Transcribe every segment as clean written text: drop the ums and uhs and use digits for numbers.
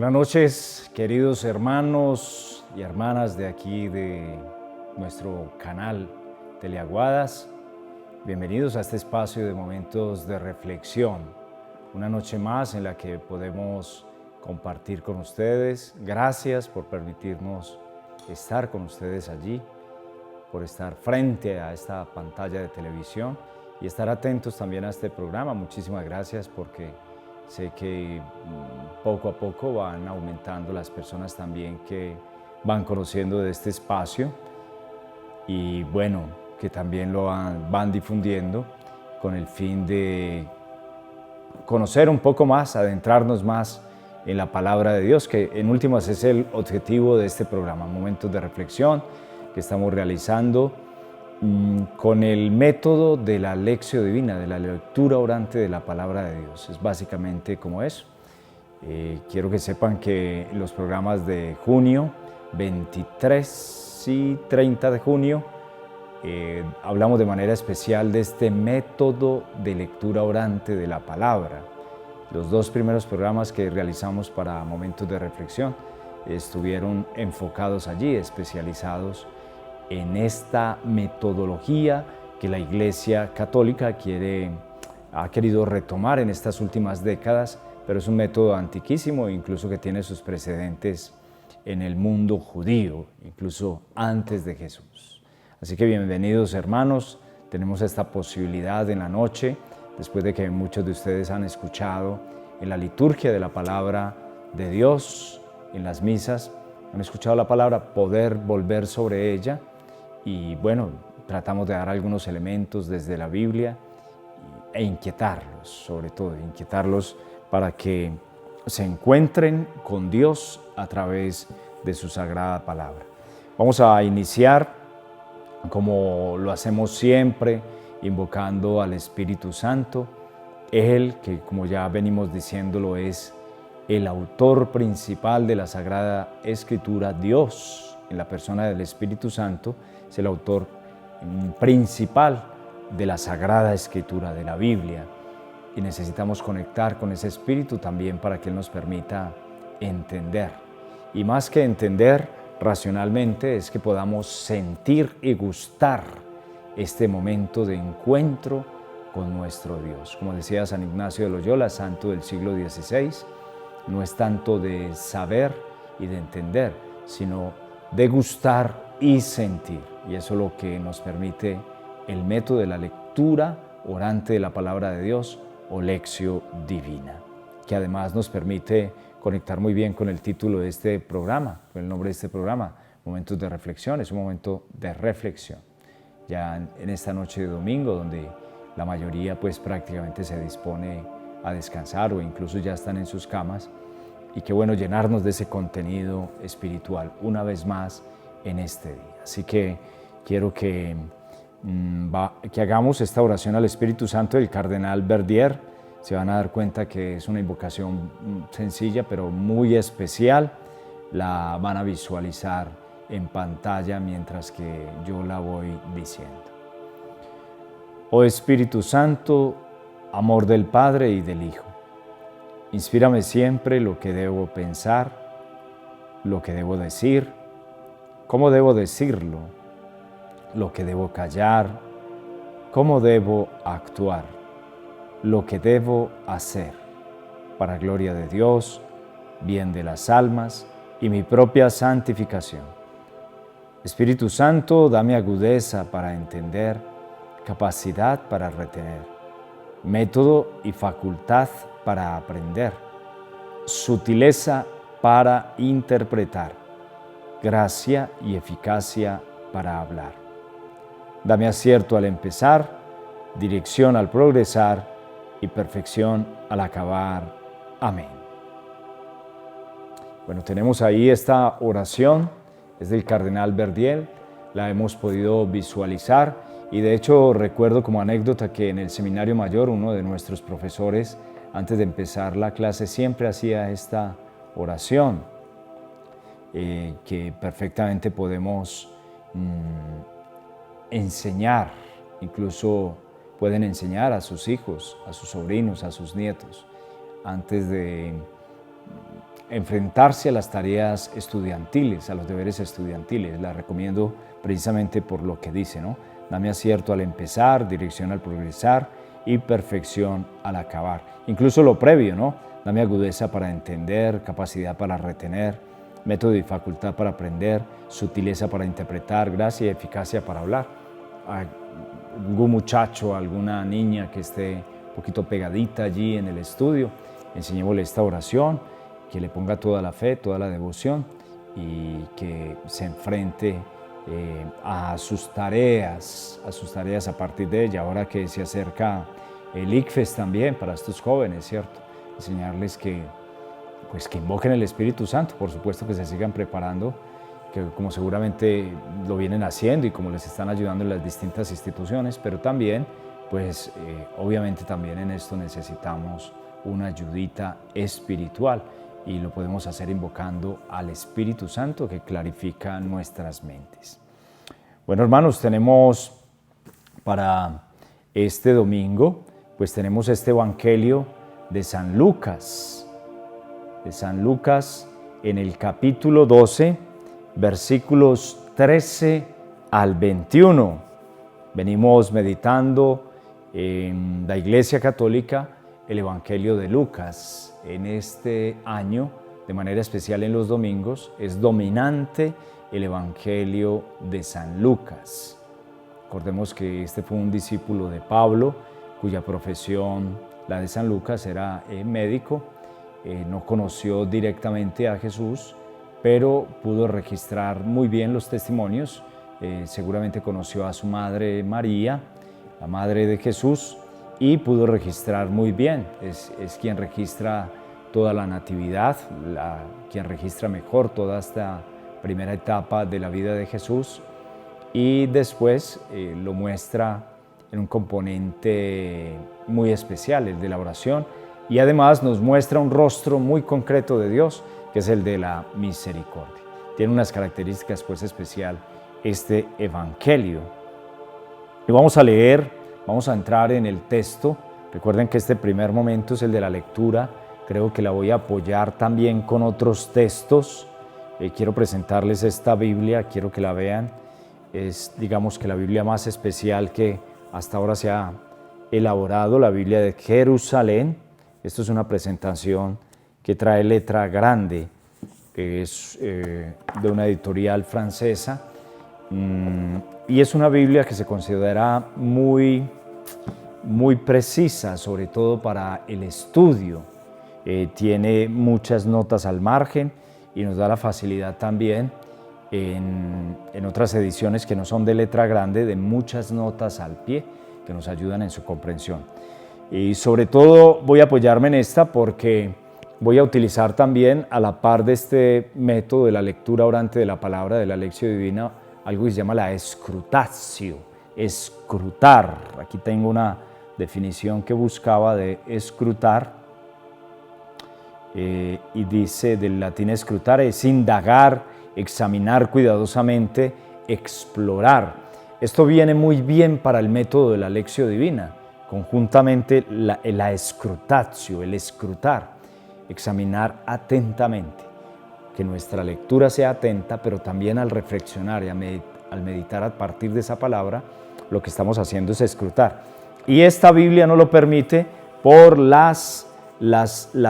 Buenas noches, queridos hermanos y hermanas de aquí de nuestro canal Teleaguadas. Bienvenidos a este espacio de momentos de reflexión. Una noche más en la que podemos compartir con ustedes. Gracias por permitirnos estar con ustedes allí, por estar frente a esta pantalla de televisión y estar atentos también a este programa. Muchísimas gracias porque sé que poco a poco van aumentando las personas también que van conociendo de este espacio y bueno, que también lo van difundiendo con el fin de conocer un poco más, adentrarnos más en la palabra de Dios, que en últimas es el objetivo de este programa, momentos de reflexión que estamos realizando con el método de la Lectio Divina, de la lectura orante de la palabra de Dios. Es básicamente como eso. Quiero que sepan que los programas de junio, 23 y 30 de junio, hablamos de manera especial de este método de lectura orante de la palabra. Los dos primeros programas que realizamos para momentos de reflexión estuvieron enfocados allí, especializados en esta metodología que la Iglesia Católica ha querido retomar en estas últimas décadas, pero es un método antiquísimo, incluso que tiene sus precedentes en el mundo judío, incluso antes de Jesús. Así que bienvenidos hermanos, tenemos esta posibilidad en la noche, después de que muchos de ustedes han escuchado en la liturgia de la palabra de Dios, en las misas, han escuchado la palabra, poder volver sobre ella y bueno, tratamos de dar algunos elementos desde la Biblia e inquietarlos, sobre todo, inquietarlos para que se encuentren con Dios a través de su sagrada palabra. Vamos a iniciar, como lo hacemos siempre, invocando al Espíritu Santo. Él, que como ya venimos diciéndolo, es el autor principal de la Sagrada Escritura. Dios, en la persona del Espíritu Santo, es el autor principal de la Sagrada Escritura, de la Biblia. Y necesitamos conectar con ese Espíritu también para que Él nos permita entender. Y más que entender racionalmente, es que podamos sentir y gustar este momento de encuentro con nuestro Dios. Como decía San Ignacio de Loyola, santo del siglo XVI, no es tanto de saber y de entender, sino de gustar y sentir. Y eso es lo que nos permite el método de la lectura orante de la palabra de Dios o Lectio Divina, que además nos permite conectar muy bien con el título de este programa, con el nombre de este programa, Momentos de Reflexión. Es un momento de reflexión. Ya en esta noche de domingo, donde la mayoría pues prácticamente se dispone a descansar o incluso ya están en sus camas, y qué bueno llenarnos de ese contenido espiritual una vez más en este día. Así que quiero que hagamos esta oración al Espíritu Santo del Cardenal Verdier. Se van a dar cuenta que es una invocación sencilla pero muy especial. La van a visualizar en pantalla mientras que yo la voy diciendo. Oh Espíritu Santo, amor del Padre y del Hijo, inspírame siempre lo que debo pensar, lo que debo decir, cómo debo decirlo, lo que debo callar, cómo debo actuar, lo que debo hacer, para gloria de Dios, bien de las almas y mi propia santificación. Espíritu Santo, dame agudeza para entender, capacidad para retener, método y facultad para aprender, sutileza para interpretar, gracia y eficacia para hablar. Dame acierto al empezar, dirección al progresar y perfección al acabar. Amén. Bueno, tenemos ahí esta oración, es del Cardenal Verdier, la hemos podido visualizar y de hecho recuerdo como anécdota que en el Seminario Mayor uno de nuestros profesores, antes de empezar la clase, siempre hacía esta oración que perfectamente podemos enseñar, incluso pueden enseñar a sus hijos, a sus sobrinos, a sus nietos, antes de enfrentarse a las tareas estudiantiles, a los deberes estudiantiles. La recomiendo precisamente por lo que dice, ¿no? Dame acierto al empezar, dirección al progresar y perfección al acabar. Incluso lo previo, ¿no? Dame agudeza para entender, capacidad para retener, método y facultad para aprender, sutileza para interpretar, gracia y eficacia para hablar. Algún muchacho, alguna niña que esté un poquito pegadita allí en el estudio, enseñémosle esta oración, que le ponga toda la fe, toda la devoción y que se enfrente a sus tareas a partir de ella. Ahora que se acerca el ICFES también para estos jóvenes, ¿cierto? Enseñarles que invoquen el Espíritu Santo, por supuesto que se sigan preparando, que como seguramente lo vienen haciendo y como les están ayudando en las distintas instituciones, pero también, obviamente también en esto necesitamos una ayudita espiritual y lo podemos hacer invocando al Espíritu Santo que clarifica nuestras mentes. Bueno, hermanos, tenemos para este domingo, tenemos este Evangelio de San Lucas. En el capítulo 12, versículos 13 al 21. Venimos meditando en la Iglesia Católica el Evangelio de Lucas. En este año, de manera especial en los domingos, es dominante el Evangelio de San Lucas. Recordemos que este fue un discípulo de Pablo, cuya profesión, la de San Lucas, era médico. No conoció directamente a Jesús, pero pudo registrar muy bien los testimonios. Seguramente conoció a su madre María, la madre de Jesús, y pudo registrar muy bien. Es quien registra toda la natividad, quien registra mejor toda esta primera etapa de la vida de Jesús, y después lo muestra en un componente muy especial, el de la oración, y además nos muestra un rostro muy concreto de Dios, que es el de la misericordia. Tiene unas características especial este Evangelio. Y vamos a entrar en el texto. Recuerden que este primer momento es el de la lectura. Creo que la voy a apoyar también con otros textos. Quiero presentarles esta Biblia, quiero que la vean. Es, digamos, que la Biblia más especial que hasta ahora se ha elaborado, la Biblia de Jerusalén. Esto es una presentación que trae letra grande, es de una editorial francesa, y es una Biblia que se considera muy precisa, sobre todo para el estudio. Tiene muchas notas al margen y nos da la facilidad también en otras ediciones que no son de letra grande, de muchas notas al pie que nos ayudan en su comprensión. Y sobre todo voy a apoyarme en esta porque voy a utilizar también, a la par de este método de la lectura orante de la palabra, de la lección divina, algo que se llama la escrutatio, escrutar. Aquí tengo una definición que buscaba de escrutar, y dice del latín escrutar, es indagar, examinar cuidadosamente, explorar. Esto viene muy bien para el método de la lección divina. Conjuntamente la escrutatio, el escrutar, examinar atentamente, que nuestra lectura sea atenta, pero también al reflexionar y al meditar a partir de esa palabra, lo que estamos haciendo es escrutar. Y esta Biblia nos lo permite por las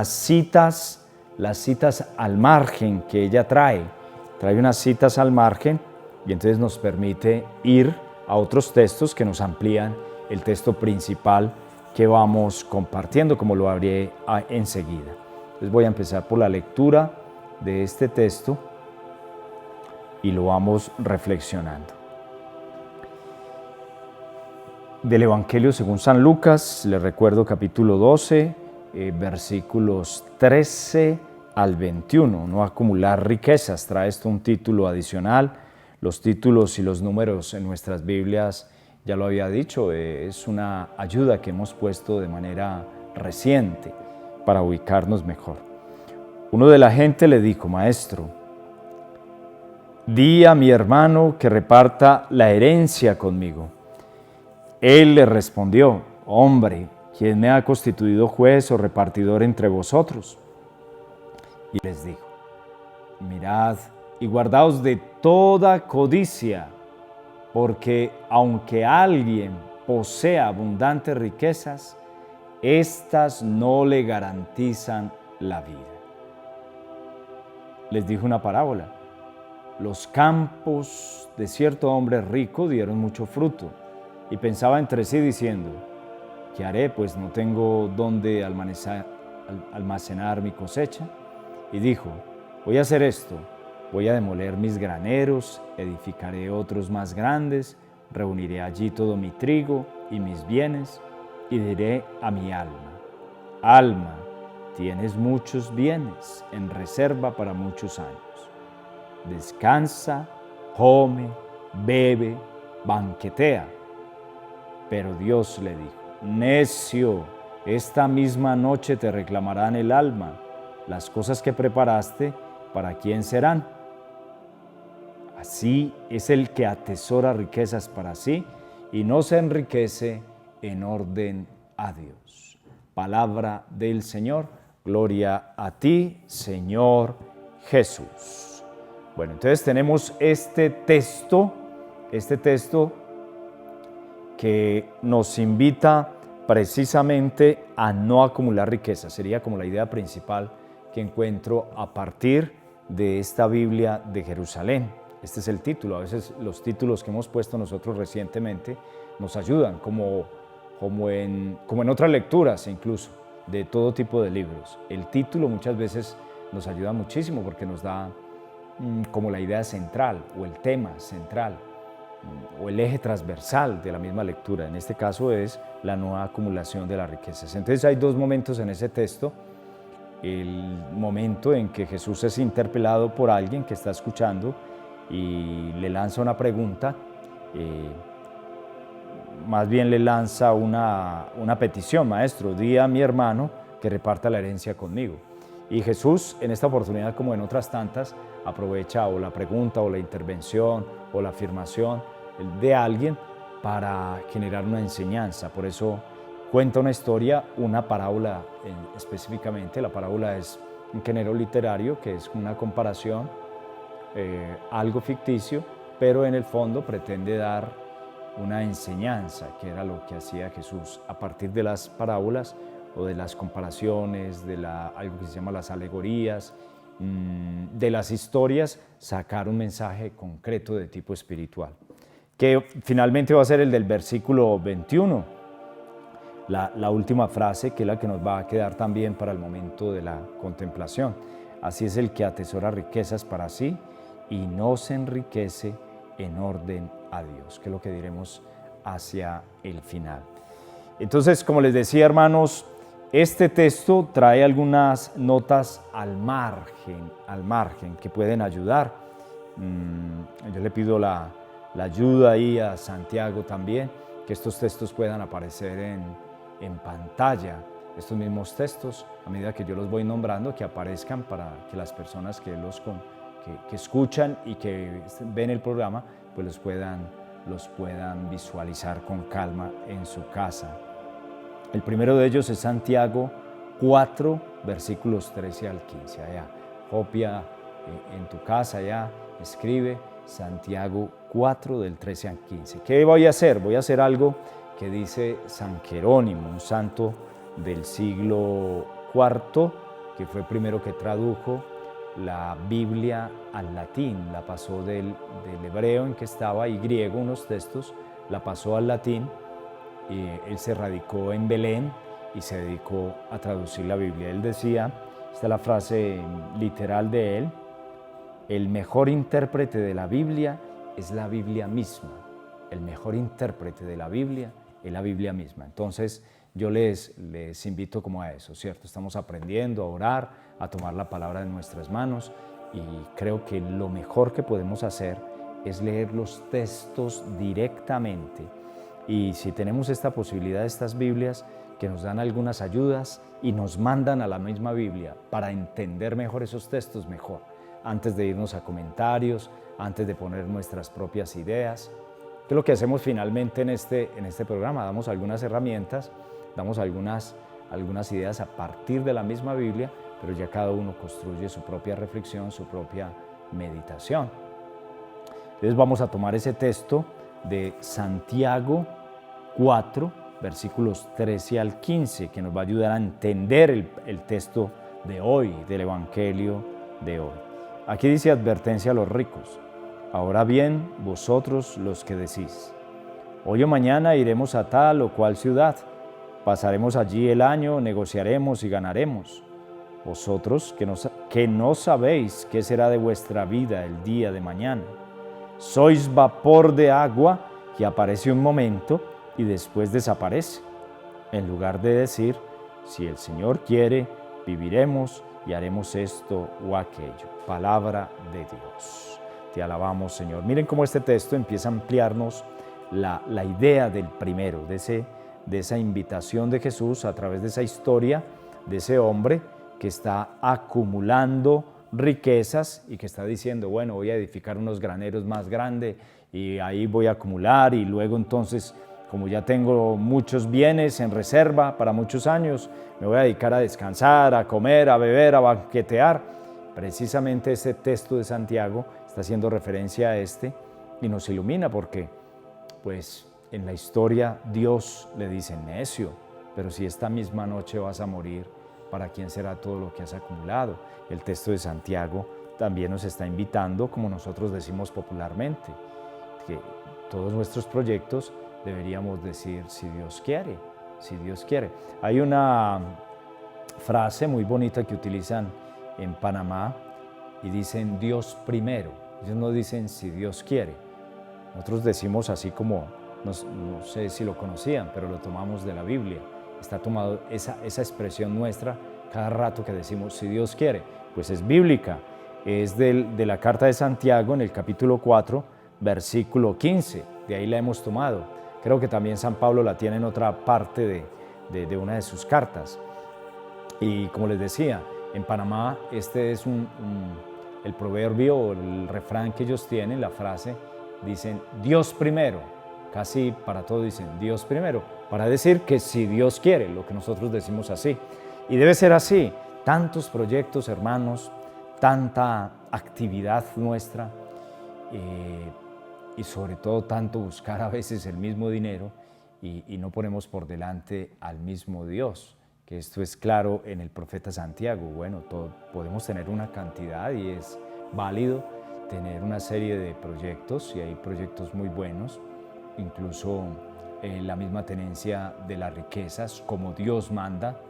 citas al margen que ella trae unas citas al margen, y entonces nos permite ir a otros textos que nos amplían el texto principal que vamos compartiendo, como lo haré enseguida. Entonces voy a empezar por la lectura de este texto y lo vamos reflexionando. Del Evangelio según San Lucas, les recuerdo capítulo 12, versículos 13 al 21. No acumular riquezas, trae esto un título adicional. Los títulos y los números en nuestras Biblias, ya lo había dicho, es una ayuda que hemos puesto de manera reciente para ubicarnos mejor. Uno de la gente le dijo: Maestro, di a mi hermano que reparta la herencia conmigo. Él le respondió: Hombre, ¿quién me ha constituido juez o repartidor entre vosotros? Y les dijo: mirad y guardaos de toda codicia, porque aunque alguien posea abundantes riquezas, éstas no le garantizan la vida. Les dijo una parábola: los campos de cierto hombre rico dieron mucho fruto, y pensaba entre sí diciendo: ¿qué haré? Pues no tengo dónde almacenar mi cosecha. Y dijo: voy a hacer esto, voy a demoler mis graneros, edificaré otros más grandes, reuniré allí todo mi trigo y mis bienes, y diré a mi alma: alma, tienes muchos bienes en reserva para muchos años. Descansa, come, bebe, banquetea. Pero Dios le dijo: necio, esta misma noche te reclamarán el alma. Las cosas que preparaste, ¿para quién serán? Así es el que atesora riquezas para sí y no se enriquece en orden a Dios. Palabra del Señor. Gloria a ti, Señor Jesús. Bueno, entonces tenemos este texto que nos invita precisamente a no acumular riqueza. Sería como la idea principal que encuentro a partir de esta Biblia de Jerusalén. Este es el título. A veces los títulos que hemos puesto nosotros recientemente nos ayudan, como en otras lecturas incluso, de todo tipo de libros. El título muchas veces nos ayuda muchísimo porque nos da como la idea central o el tema central o el eje transversal de la misma lectura. En este caso es la no acumulación de las riquezas. Entonces hay dos momentos en ese texto. El momento en que Jesús es interpelado por alguien que está escuchando y le lanza una pregunta, más bien le lanza una petición: maestro, di a mi hermano que reparta la herencia conmigo. Y Jesús, en esta oportunidad como en otras tantas, aprovecha o la pregunta o la intervención o la afirmación de alguien para generar una enseñanza. Por eso cuenta una historia, una parábola específicamente. La parábola es un género literario que es una comparación, algo ficticio, pero en el fondo pretende dar una enseñanza, que era lo que hacía Jesús a partir de las parábolas o de las comparaciones, de algo que se llama las alegorías, de las historias, sacar un mensaje concreto de tipo espiritual, que finalmente va a ser el del versículo 21, la última frase, que es la que nos va a quedar también para el momento de la contemplación. Así es el que atesora riquezas para sí y no se enriquece en orden a Dios, que es lo que diremos hacia el final. Entonces, como les decía, hermanos, este texto trae algunas notas al margen que pueden ayudar. Yo le pido la ayuda ahí a Santiago también, que estos textos puedan aparecer en pantalla, estos mismos textos, a medida que yo los voy nombrando, que aparezcan para que las personas que escuchan y que ven el programa, pues los puedan visualizar con calma en su casa. El primero de ellos es Santiago 4, versículos 13 al 15. Allá, copia en tu casa, ya escribe Santiago 4, del 13 al 15. ¿Qué voy a hacer? Voy a hacer algo que dice San Jerónimo, un santo del siglo IV, que fue el primero que tradujo la Biblia al latín. La pasó del hebreo en que estaba y griego, unos textos, la pasó al latín. Él se radicó en Belén y se dedicó a traducir la Biblia. Él decía, esta es la frase literal de él: el mejor intérprete de la Biblia es la Biblia misma. El mejor intérprete de la Biblia es la Biblia misma. Entonces yo les invito como a eso, ¿cierto? Estamos aprendiendo a orar, a tomar la palabra en nuestras manos, y creo que lo mejor que podemos hacer es leer los textos directamente. Y si tenemos esta posibilidad, estas Biblias que nos dan algunas ayudas y nos mandan a la misma Biblia para entender mejor esos textos, mejor, antes de irnos a comentarios, antes de poner nuestras propias ideas. ¿Qué es lo que hacemos finalmente en este programa? Damos algunas herramientas, damos algunas ideas a partir de la misma Biblia, pero ya cada uno construye su propia reflexión, su propia meditación. Entonces vamos a tomar ese texto de Santiago 4, versículos 13 al 15, que nos va a ayudar a entender el texto de hoy, del Evangelio de hoy. Aquí dice advertencia a los ricos. Ahora bien, vosotros los que decís, hoy o mañana iremos a tal o cual ciudad, pasaremos allí el año, negociaremos y ganaremos. Vosotros que no sabéis qué será de vuestra vida el día de mañana. Sois vapor de agua que aparece un momento y después desaparece. En lugar de decir, si el Señor quiere, viviremos y haremos esto o aquello. Palabra de Dios. Te alabamos, Señor. Miren cómo este texto empieza a ampliarnos la idea del primero, de esa invitación de Jesús a través de esa historia de ese hombre que está acumulando riquezas y que está diciendo, bueno, voy a edificar unos graneros más grandes y ahí voy a acumular y luego entonces, como ya tengo muchos bienes en reserva para muchos años, me voy a dedicar a descansar, a comer, a beber, a banquetear. Precisamente este texto de Santiago está haciendo referencia a este y nos ilumina porque, pues, en la historia Dios le dice, necio, pero si esta misma noche vas a morir, ¿para quién será todo lo que has acumulado? El texto de Santiago también nos está invitando, como nosotros decimos popularmente, que todos nuestros proyectos deberíamos decir, si Dios quiere, si Dios quiere. Hay una frase muy bonita que utilizan en Panamá y dicen Dios primero. Ellos no dicen si Dios quiere. Nosotros decimos así como, no sé si lo conocían, pero lo tomamos de la Biblia. Está tomado esa expresión nuestra cada rato que decimos si Dios quiere, pues es bíblica, es de la carta de Santiago en el capítulo 4, versículo 15, de ahí la hemos tomado. Creo que también San Pablo la tiene en otra parte de una de sus cartas. Y como les decía, en Panamá este es el proverbio o el refrán que ellos tienen, la frase, dicen Dios primero, casi para todo dicen Dios primero, para decir que si Dios quiere, lo que nosotros decimos así. Y debe ser así, tantos proyectos, hermanos, tanta actividad nuestra y sobre todo tanto buscar a veces el mismo dinero y no ponemos por delante al mismo Dios, que esto es claro en el profeta Santiago. Bueno, podemos tener una cantidad y es válido tener una serie de proyectos y hay proyectos muy buenos, incluso la misma tenencia de las riquezas como Dios manda,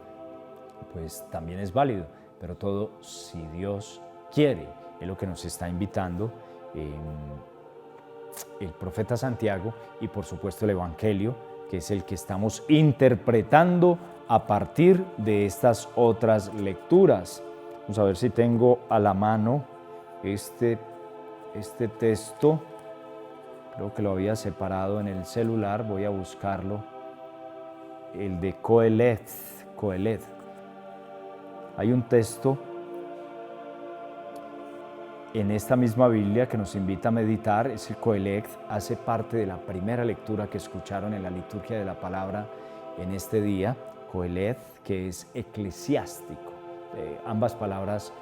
pues también es válido, pero todo si Dios quiere, es lo que nos está invitando el profeta Santiago y por supuesto el Evangelio, que es el que estamos interpretando a partir de estas otras lecturas. Vamos a ver si tengo a la mano este texto. Creo que lo había separado en el celular, voy a buscarlo. El de Coelet. Hay un texto en esta misma Biblia que nos invita a meditar, es el Coelet, hace parte de la primera lectura que escucharon en la liturgia de la palabra en este día. Coelet, que es eclesiástico. Ambas palabras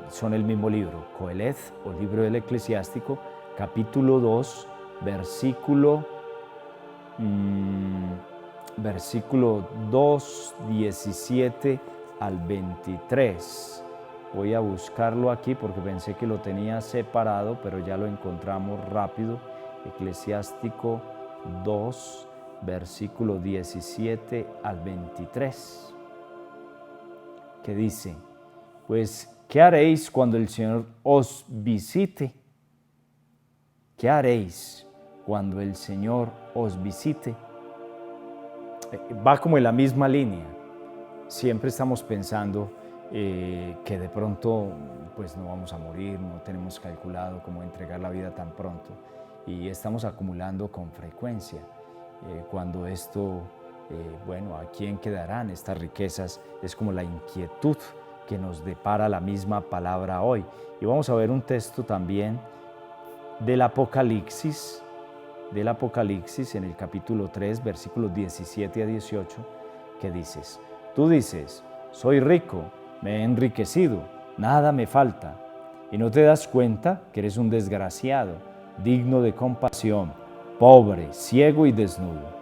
son el mismo libro, Coelet o libro del eclesiástico, capítulo 2, versículo 2, 17 al 23. Voy a buscarlo aquí porque pensé que lo tenía separado, pero ya lo encontramos rápido. Eclesiástico 2, versículo 17 al 23, que dice, pues, ¿qué haréis cuando el Señor os visite? ¿Qué haréis cuando el Señor os visite? Va como en la misma línea. Siempre estamos pensando que de pronto pues no vamos a morir, no tenemos calculado cómo entregar la vida tan pronto y estamos acumulando con frecuencia. Cuando esto, bueno, ¿a quién quedarán estas riquezas? Es como la inquietud que nos depara la misma palabra hoy. Y vamos a ver un texto también del Apocalipsis en el capítulo 3, versículos 17 a 18, que dices, tú dices, soy rico me he enriquecido, nada me falta, y no te das cuenta que eres un desgraciado, digno de compasión, pobre, ciego y desnudo.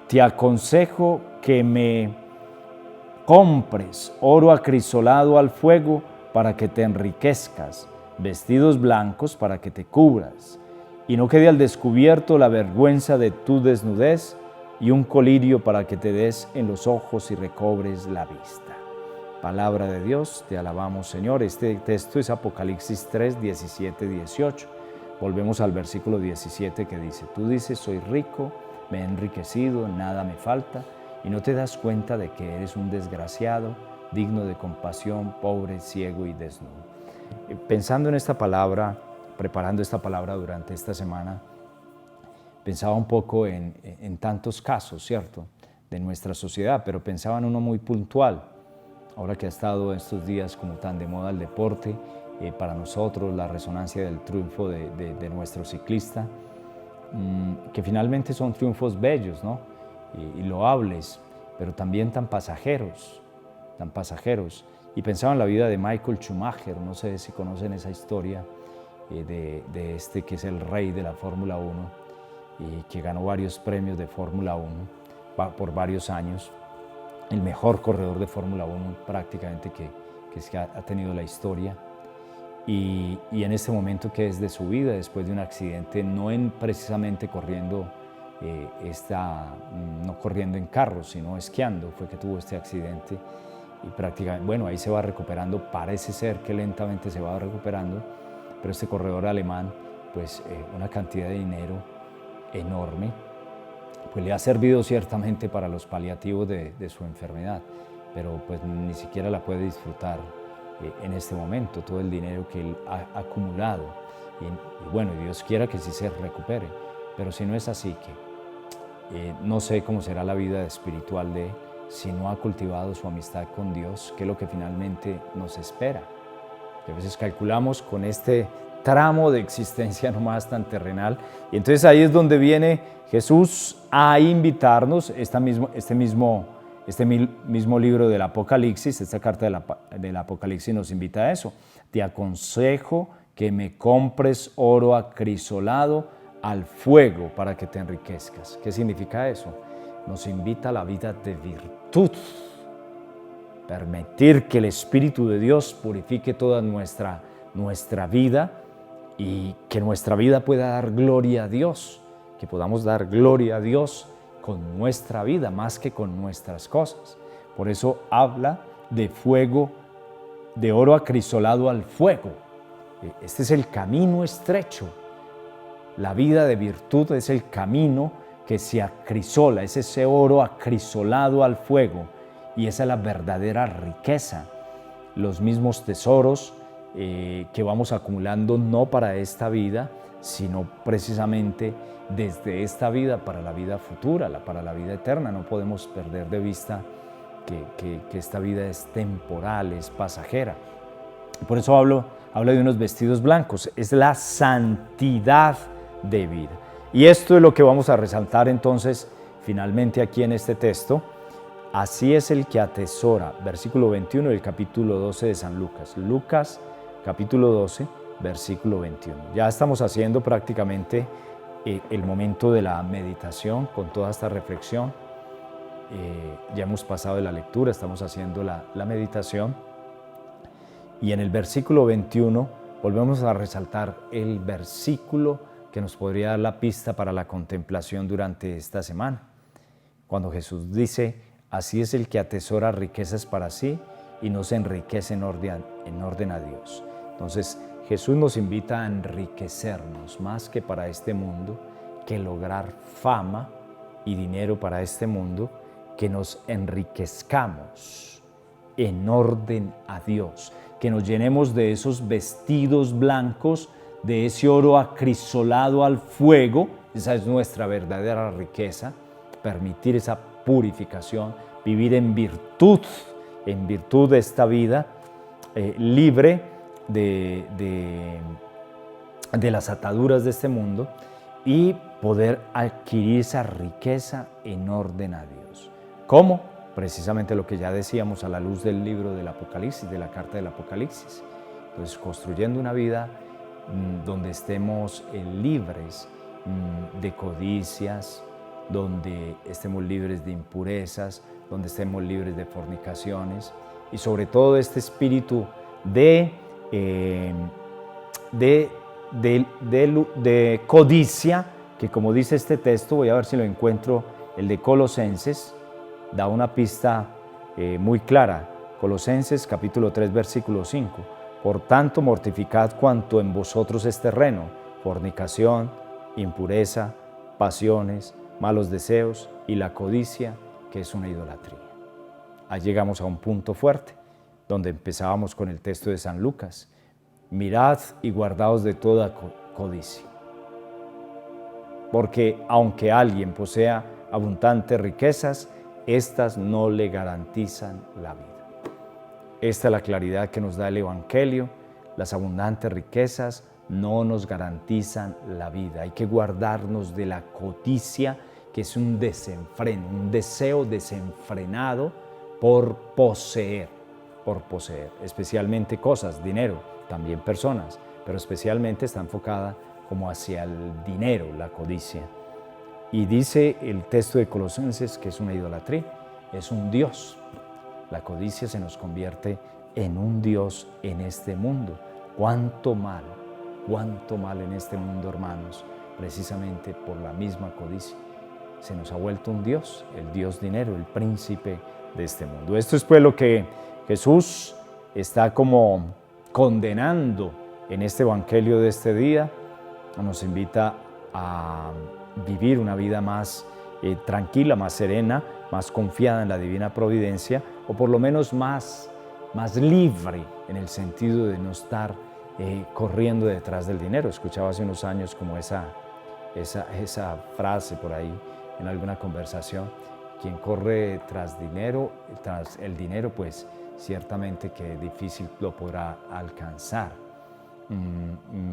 Te aconsejo que me compres oro acrisolado al fuego para que te enriquezcas, vestidos blancos para que te cubras, y no quede al descubierto la vergüenza de tu desnudez, y un colirio para que te des en los ojos y recobres la vista. Palabra de Dios, te alabamos, Señor. Este texto es Apocalipsis 3, 17, 18. Volvemos al versículo 17 que dice, tú dices, soy rico, me he enriquecido, nada me falta, y no te das cuenta de que eres un desgraciado, digno de compasión, pobre, ciego y desnudo. Pensando en esta palabra, preparando esta palabra durante esta semana, pensaba un poco en tantos casos, ¿cierto?, de nuestra sociedad, pero pensaba en uno muy puntual. Ahora que ha estado estos días como tan de moda el deporte, para nosotros la resonancia del triunfo de nuestro ciclista, que finalmente son triunfos bellos, ¿no?, y loables, pero también tan pasajeros. Y pensaba en la vida de Michael Schumacher, no sé si conocen esa historia de este que es el rey de la Fórmula 1 y que ganó varios premios de Fórmula 1 por varios años, el mejor corredor de Fórmula 1 prácticamente que ha tenido la historia. Y en este momento que es de su vida, después de un accidente, no precisamente corriendo, no corriendo en carro, sino esquiando, fue que tuvo este accidente. Y prácticamente, bueno, ahí se va recuperando, parece ser que lentamente se va recuperando, pero este corredor alemán, pues una cantidad de dinero enorme, pues le ha servido ciertamente para los paliativos de su enfermedad, pero pues ni siquiera la puede disfrutar en este momento, todo el dinero que él ha acumulado. Y bueno, Dios quiera que sí se recupere, pero si no es así, que no sé cómo será la vida espiritual de él, si no ha cultivado su amistad con Dios, que es lo que finalmente nos espera. A veces calculamos con este tramo de existencia nomás tan terrenal, y entonces ahí es donde viene Jesús a invitarnos, este mismo libro del Apocalipsis, esta carta del Apocalipsis nos invita a eso. Te aconsejo que me compres oro acrisolado al fuego para que te enriquezcas. ¿Qué significa eso? Nos invita a la vida de virtud, permitir que el Espíritu de Dios purifique toda nuestra vida y que nuestra vida pueda dar gloria a Dios, que podamos dar gloria a Dios con nuestra vida más que con nuestras cosas. Por eso habla de fuego, de oro acrisolado al fuego. Este es el camino estrecho. La vida de virtud es el camino que se acrisola, es ese oro acrisolado al fuego, y esa es la verdadera riqueza, los mismos tesoros que vamos acumulando no para esta vida, sino precisamente desde esta vida para la vida futura, para la vida eterna. No podemos perder de vista que esta vida es temporal, es pasajera. Por eso habla de unos vestidos blancos, es la santidad de vida. Y esto es lo que vamos a resaltar entonces finalmente aquí en este texto. Así es el que atesora, versículo 21 del capítulo 12 de San Lucas. Lucas, capítulo 12, versículo 21. Ya estamos haciendo prácticamente el momento de la meditación con toda esta reflexión. Ya hemos pasado de la lectura, estamos haciendo la meditación. Y en el versículo 21 volvemos a resaltar el versículo que nos podría dar la pista para la contemplación durante esta semana. Cuando Jesús dice, así es el que atesora riquezas para sí y no se enriquece en orden a Dios. Entonces, Jesús nos invita a enriquecernos más que para este mundo, que lograr fama y dinero para este mundo, que nos enriquezcamos en orden a Dios, que nos llenemos de esos vestidos blancos, de ese oro acrisolado al fuego. Esa es nuestra verdadera riqueza, permitir esa purificación, vivir en virtud de esta vida, libre de las ataduras de este mundo, y poder adquirir esa riqueza en orden a Dios. ¿Cómo? precisamente lo que ya decíamos a la luz del libro del Apocalipsis, de la carta del Apocalipsis. Entonces, construyendo una vida donde estemos libres de codicias, donde estemos libres de impurezas, donde estemos libres de fornicaciones y sobre todo este espíritu de codicia, que como dice este texto, voy a ver si lo encuentro, el de Colosenses, da una pista muy clara. Colosenses capítulo 3, versículo 5. Por tanto, mortificad cuanto en vosotros es terreno, fornicación, impureza, pasiones, malos deseos y la codicia, que es una idolatría. Ahí llegamos a un punto fuerte, donde empezábamos con el texto de San Lucas. Mirad y guardaos de toda codicia. Porque aunque alguien posea abundantes riquezas, estas no le garantizan la vida. Esta es la claridad que nos da el Evangelio. Las abundantes riquezas no nos garantizan la vida. Hay que guardarnos de la codicia, que es un desenfreno, un deseo desenfrenado por poseer, especialmente cosas, dinero, también personas, pero especialmente está enfocada como hacia el dinero, la codicia. Y dice el texto de Colosenses que es una idolatría, es un dios. La codicia se nos convierte en un dios en este mundo. Cuánto mal en este mundo, hermanos, precisamente por la misma codicia. Se nos ha vuelto un dios, el dios dinero, el príncipe de este mundo. Esto es pues lo que Jesús está como condenando en este evangelio de este día. Nos invita a vivir una vida más tranquila, más serena, más confiada en la divina providencia, o por lo menos más libre en el sentido de no estar corriendo detrás del dinero. Escuchaba hace unos años como esa frase por ahí en alguna conversación: quien corre tras el dinero, pues ciertamente que difícil lo podrá alcanzar.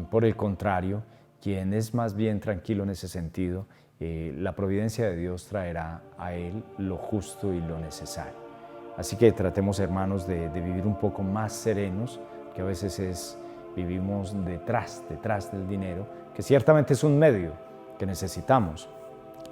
Por el contrario, quien es más bien tranquilo en ese sentido, la providencia de Dios traerá a él lo justo y lo necesario. Así que tratemos, hermanos, de vivir un poco más serenos, que a veces vivimos detrás del dinero, que ciertamente es un medio que necesitamos,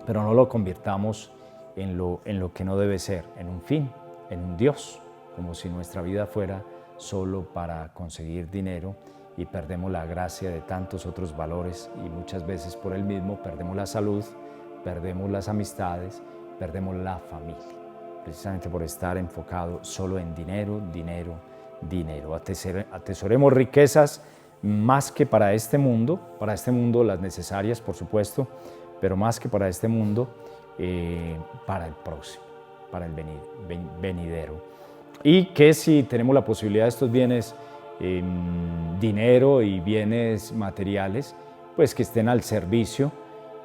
pero no lo convirtamos en lo que no debe ser, en un fin, en un Dios, como si nuestra vida fuera solo para conseguir dinero y perdemos la gracia de tantos otros valores, y muchas veces por el mismo perdemos la salud, perdemos las amistades, perdemos la familia, precisamente por estar enfocado solo en dinero. Atesoremos riquezas más que para este mundo las necesarias, por supuesto, pero más que para este mundo, para el próximo, para el venidero. Y que si tenemos la posibilidad de estos bienes, dinero y bienes materiales, pues que estén al servicio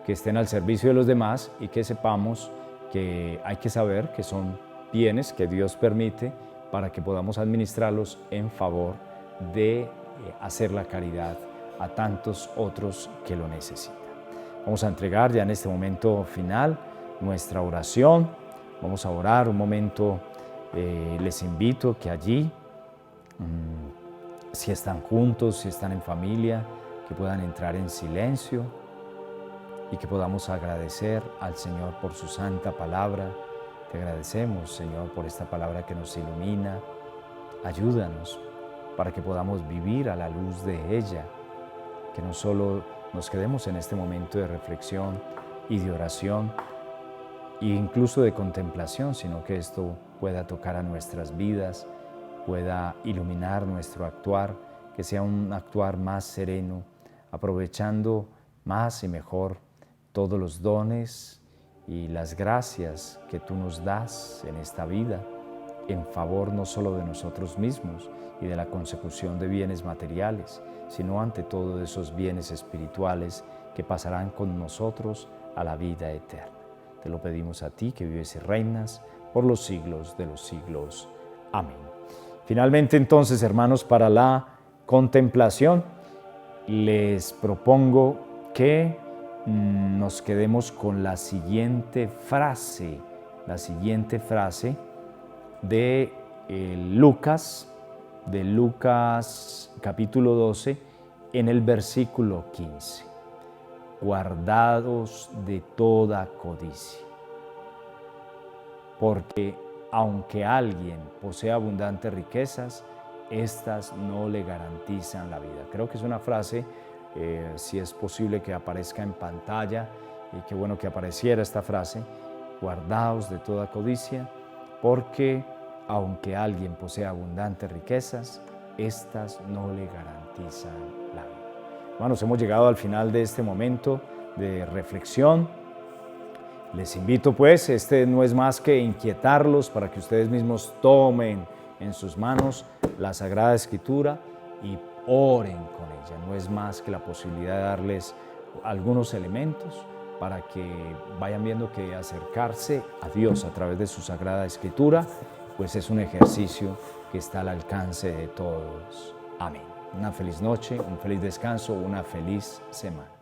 de los demás, y que sepamos que hay que saber que son bienes que Dios permite para que podamos administrarlos en favor de hacer la caridad a tantos otros que lo necesitan. Vamos a entregar ya en este momento final nuestra oración. Vamos a orar un momento. Les invito que allí, si están juntos, si están en familia, que puedan entrar en silencio y que podamos agradecer al Señor por su santa palabra. Te agradecemos, Señor, por esta palabra que nos ilumina. Ayúdanos para que podamos vivir a la luz de ella, que no solo nos quedemos en este momento de reflexión y de oración, e incluso de contemplación, sino que esto pueda tocar a nuestras vidas, pueda iluminar nuestro actuar, que sea un actuar más sereno, aprovechando más y mejor todos los dones y las gracias que tú nos das en esta vida, en favor no solo de nosotros mismos y de la consecución de bienes materiales, sino ante todo de esos bienes espirituales que pasarán con nosotros a la vida eterna. Te lo pedimos a ti, que vives y reinas por los siglos de los siglos. Amén. Finalmente, entonces, hermanos, para la contemplación, les propongo que nos quedemos con la siguiente frase de Lucas capítulo 12, en el versículo 15. Guardados de toda codicia, porque aunque alguien posea abundantes riquezas, estas no le garantizan la vida. Creo que es una frase, si es posible que aparezca en pantalla, y qué bueno que apareciera esta frase: guardaos de toda codicia, porque aunque alguien posea abundantes riquezas, estas no le garantizan la vida. Hermanos, hemos llegado al final de este momento de reflexión. Les invito pues, este no es más que inquietarlos para que ustedes mismos tomen en sus manos la Sagrada Escritura y oren con ella. No es más que la posibilidad de darles algunos elementos para que vayan viendo que acercarse a Dios a través de su Sagrada Escritura, pues es un ejercicio que está al alcance de todos. Amén. Una feliz noche, un feliz descanso, una feliz semana.